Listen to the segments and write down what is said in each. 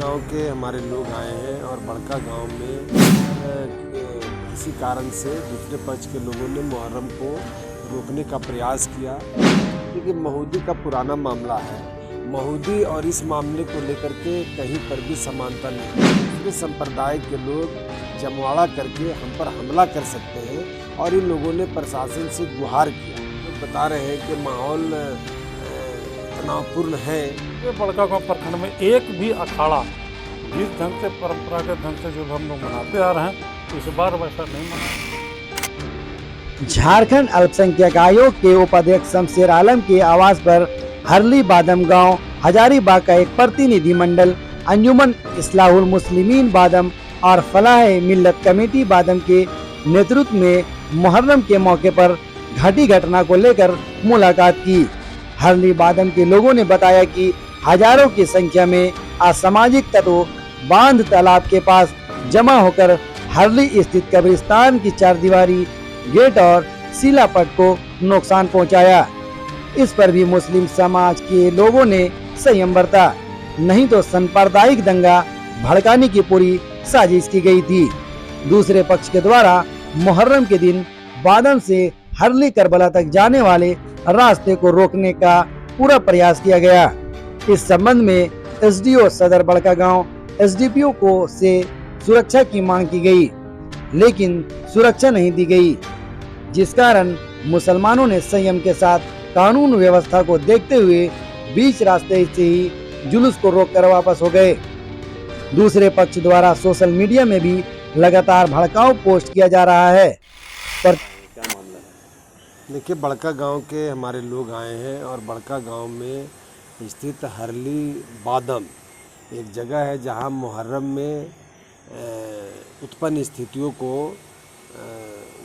गांव के हमारे लोग आए हैं और बड़का गांव में किसी कारण से दूसरे पक्ष के लोगों ने मुहर्रम को रोकने का प्रयास किया, क्योंकि महुदी का पुराना मामला है। महुदी और इस मामले को लेकर के कहीं पर भी समानता नहीं है। दूसरे संप्रदाय के लोग जमवाड़ा करके हम पर हमला कर सकते हैं और इन लोगों ने प्रशासन से गुहार किया। तो बता रहे हैं कि माहौल तनावपूर्ण है। ये बड़का गांव प्रखंड में एक भी अखाड़ा जिस ढंग से परंपरागत ढंग से जो हम लोग मनाते आ रहे हैं, इस बार वैसा नहीं मना। झारखंड अल्पसंख्यक आयोग के उपाध्यक्ष शमशेर आलम के आवास पर हरली बादम गांव हजारीबाग का एक प्रतिनिधि मंडल अंजुमन इस्लाहुल मुस्लिमीन बादम और फलाह मिल्लत कमेटी बादम के नेतृत्व में मुहर्रम के मौके पर घटी घटना को लेकर मुलाकात की। हरली बादम के लोगों ने बताया कि हजारों की संख्या में असामाजिक तत्व बांध तालाब के पास जमा होकर हरली स्थित कब्रिस्तान की चारदीवारी गेट और शिलापट को नुकसान पहुंचाया। इस पर भी मुस्लिम समाज के लोगों ने संयम बरता, नहीं तो सांप्रदायिक दंगा भड़काने की पूरी साजिश की गई थी। दूसरे पक्ष के द्वारा मुहर्रम के दिन बादम से हरली करबला तक जाने वाले रास्ते को रोकने का पूरा प्रयास किया गया। इस संबंध में एसडीओ सदर बड़का गांव एसडीपीओ को से सुरक्षा की मांग की गई, लेकिन सुरक्षा नहीं दी गई, जिस कारण मुसलमानों ने संयम के साथ कानून व्यवस्था को देखते हुए बीच रास्ते से ही जुलूस को रोककर वापस हो गए। दूसरे पक्ष द्वारा सोशल मीडिया में भी लगातार भड़काऊ पोस्ट किया जा रहा है। पर क्या मामला है? देखिए, बड़का गांव के हमारे लोग आए हैं और बड़का गांव में स्थित हरली बादम एक जगह है जहां मुहर्रम में उत्पन्न स्थितियों को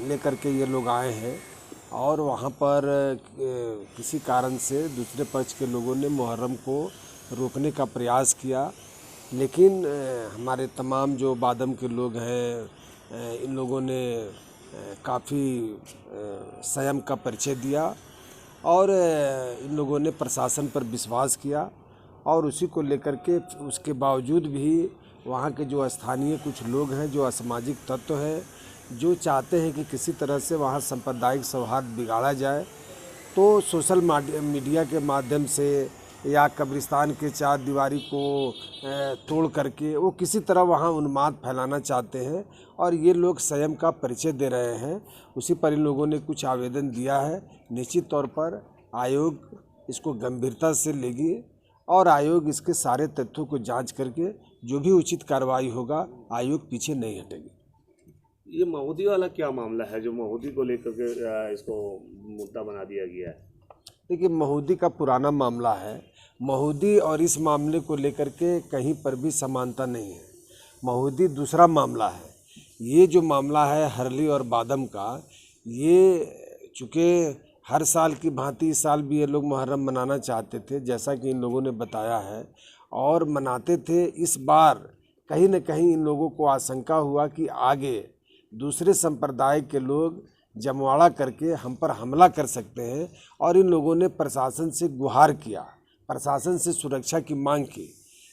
लेकर के ये लोग आए हैं और वहां पर किसी कारण से दूसरे पक्ष के लोगों ने मुहर्रम को रोकने का प्रयास किया, लेकिन हमारे तमाम जो बादम के लोग हैं इन लोगों ने काफ़ी संयम का परिचय दिया और इन लोगों ने प्रशासन पर विश्वास किया और उसी को लेकर के उसके बावजूद भी वहाँ के जो स्थानीय कुछ लोग हैं, जो असामाजिक तत्व हैं, जो चाहते हैं कि किसी तरह से वहाँ सांप्रदायिक सौहार्द बिगाड़ा जाए, तो सोशल मीडिया के माध्यम से या कब्रिस्तान के चार दीवारी को तोड़ करके वो किसी तरह वहाँ उन्माद फैलाना चाहते हैं और ये लोग संयम का परिचय दे रहे हैं। उसी पर इन लोगों ने कुछ आवेदन दिया है। निश्चित तौर पर आयोग इसको गंभीरता से लेगी और आयोग इसके सारे तथ्यों को जांच करके जो भी उचित कार्रवाई होगा, आयोग पीछे नहीं हटेगी। ये महुदी वाला क्या मामला है जो महुदी को लेकर के इसको मुद्दा बना दिया गया है? देखिए, महुदी का पुराना मामला है। महुदी और इस मामले को लेकर के कहीं पर भी समानता नहीं है। महुदी दूसरा मामला है। ये जो मामला है हरली और बादम का, ये चूँकि हर साल की भांति इस साल भी ये लोग मुहर्रम मनाना चाहते थे, जैसा कि इन लोगों ने बताया है, और मनाते थे। इस बार कहीं न कहीं इन लोगों को आशंका हुआ कि आगे दूसरे संप्रदाय के लोग जमवाड़ा करके हम पर हमला कर सकते हैं और इन लोगों ने प्रशासन से गुहार किया, प्रशासन से सुरक्षा की मांग की,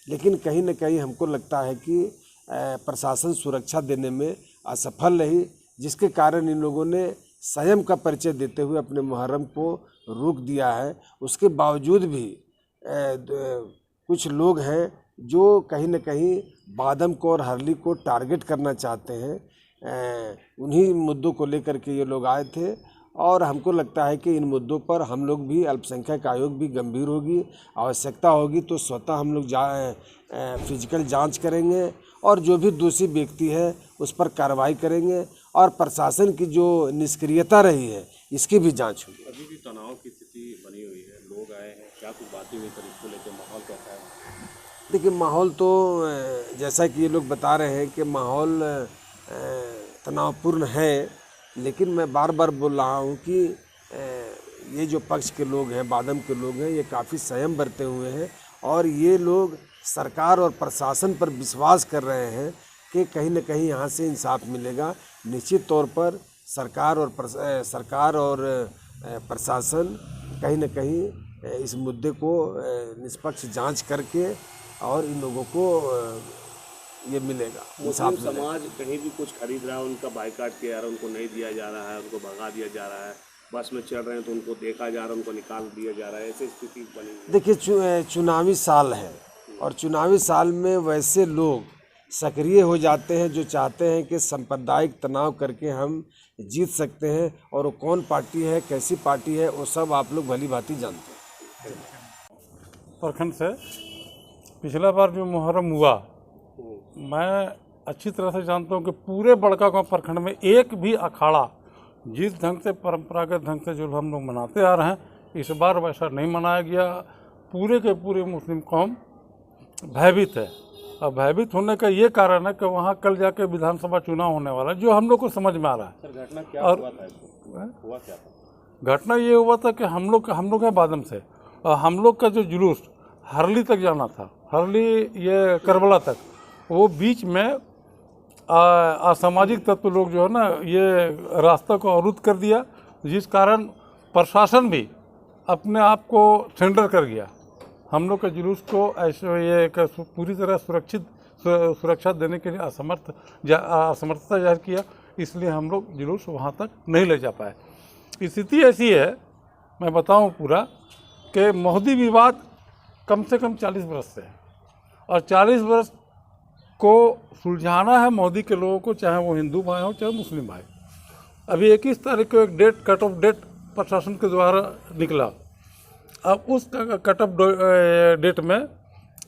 लेकिन कहीं न कहीं हमको लगता है कि प्रशासन सुरक्षा देने में असफल रही, जिसके कारण इन लोगों ने संयम का परिचय देते हुए अपने मुहर्रम को रोक दिया है। उसके बावजूद भी कुछ लोग हैं जो कहीं न कहीं बादम को और हरली को टारगेट करना चाहते हैं। उन्हीं मुद्दों को लेकर के ये लोग आए थे और हमको लगता है कि इन मुद्दों पर हम लोग भी, अल्पसंख्यक आयोग भी गंभीर होगी, आवश्यकता होगी तो स्वतः हम लोग फिजिकल जांच करेंगे और जो भी दोषी व्यक्ति है उस पर कार्रवाई करेंगे और प्रशासन की जो निष्क्रियता रही है इसकी भी जांच होगी। अभी भी तनाव की स्थिति बनी हुई है, लोग आए हैं, क्या कुछ बातें हुई पर इसको लेकर माहौल कैसा है? देखिए, माहौल तो जैसा कि ये लोग बता रहे हैं कि माहौल तनावपूर्ण है, लेकिन मैं बार बार बोल रहा हूँ कि ये जो पक्ष के लोग हैं, बादम के लोग हैं, ये काफ़ी संयम बरते हुए हैं और ये लोग सरकार और प्रशासन पर विश्वास कर रहे हैं कि कहीं न कहीं यहाँ से इंसाफ मिलेगा। निश्चित तौर पर सरकार और प्रशासन कहीं न कहीं इस मुद्दे को निष्पक्ष जांच करके और इन लोगों को ये मिलेगा। मुस्लिम समाज कहीं भी कुछ खरीद रहा है, उनका बाइकाट किया जा रहा है, उनको नहीं दिया जा रहा है, उनको भगा दिया जा रहा है, बस में चढ़ रहे हैं तो उनको देखा जा रहा है, उनको निकाल दिया जा रहा है, ऐसी स्थिति बनी है। देखिए चुनावी साल है और चुनावी साल में वैसे लोग सक्रिय हो जाते हैं जो चाहते हैं कि सांप्रदायिक तनाव करके हम जीत सकते हैं, और वो कौन पार्टी है, कैसी पार्टी है, वो सब आप लोग भली भांति जानते हैं। प्रखंड से पिछला बार जो मुहर्रम हुआ, मैं अच्छी तरह से जानता हूँ कि पूरे बड़कागांव प्रखंड में एक भी अखाड़ा जिस ढंग से परंपरागत ढंग से जो हम लोग मनाते आ रहे हैं, इस बार वैसा नहीं मनाया गया। पूरे के पूरे मुस्लिम कौम भयभीत है, और भयभीत होने का ये कारण है कि वहाँ कल जाके विधानसभा चुनाव होने वाला है, जो हम लोग को समझ में आ रहा है। सर घटना क्या और हुआ क्या था? घटना ये हुआ था कि हम लोग हैं बादम से, और हम लोग का जो जुलूस हरली तक जाना था, हरली ये करबला तक, वो बीच में असामाजिक तत्व लोग जो है ना, ये रास्ता को अवरुद्ध कर दिया, जिस कारण प्रशासन भी अपने आप को सरेंडर कर गया। हम लोग के जुलूस को ऐसे ये पूरी तरह सुरक्षा देने के लिए असमर्थता जाहिर किया, इसलिए हम लोग जुलूस वहाँ तक नहीं ले जा पाए। स्थिति ऐसी है, मैं बताऊँ पूरा, कि मोदी विवाद कम से कम 40 बरस से है, और 40 बरस को सुलझाना है मोदी के लोगों को, चाहे वो हिंदू भाई हो चाहे मुस्लिम भाई। अभी 21 तारीख को एक डेट, कट ऑफ डेट प्रशासन के द्वारा निकला। अब उस कट ऑफ डेट में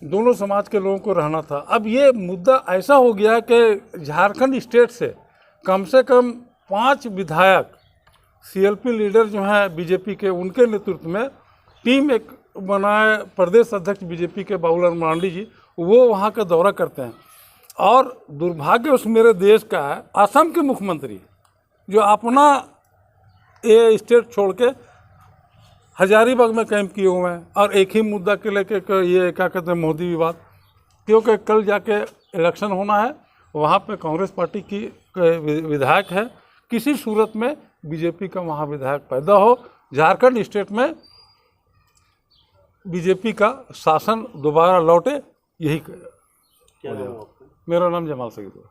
दोनों समाज के लोगों को रहना था। अब ये मुद्दा ऐसा हो गया कि झारखंड स्टेट से कम 5 विधायक CLP लीडर जो हैं बीजेपी के, उनके नेतृत्व में टीम एक बनाए, प्रदेश अध्यक्ष बीजेपी के बाबूलाल मरांडी जी, वो वहाँ का दौरा करते हैं। और दुर्भाग्य उस मेरे देश का है, असम के मुख्यमंत्री जो अपना ये स्टेट छोड़ के हजारीबाग में कैंप किए हुए हैं, और एक ही मुद्दा के लेके ये क्या कहते हैं, मोदी विवाद। क्योंकि कल जाके इलेक्शन होना है, वहाँ पे कांग्रेस पार्टी की विधायक है, किसी सूरत में बीजेपी का वहाँ विधायक पैदा हो, झारखंड स्टेट में बीजेपी का शासन दोबारा लौटे, यही क्या नाम है आपका? मेरा नाम जमाल सईद है।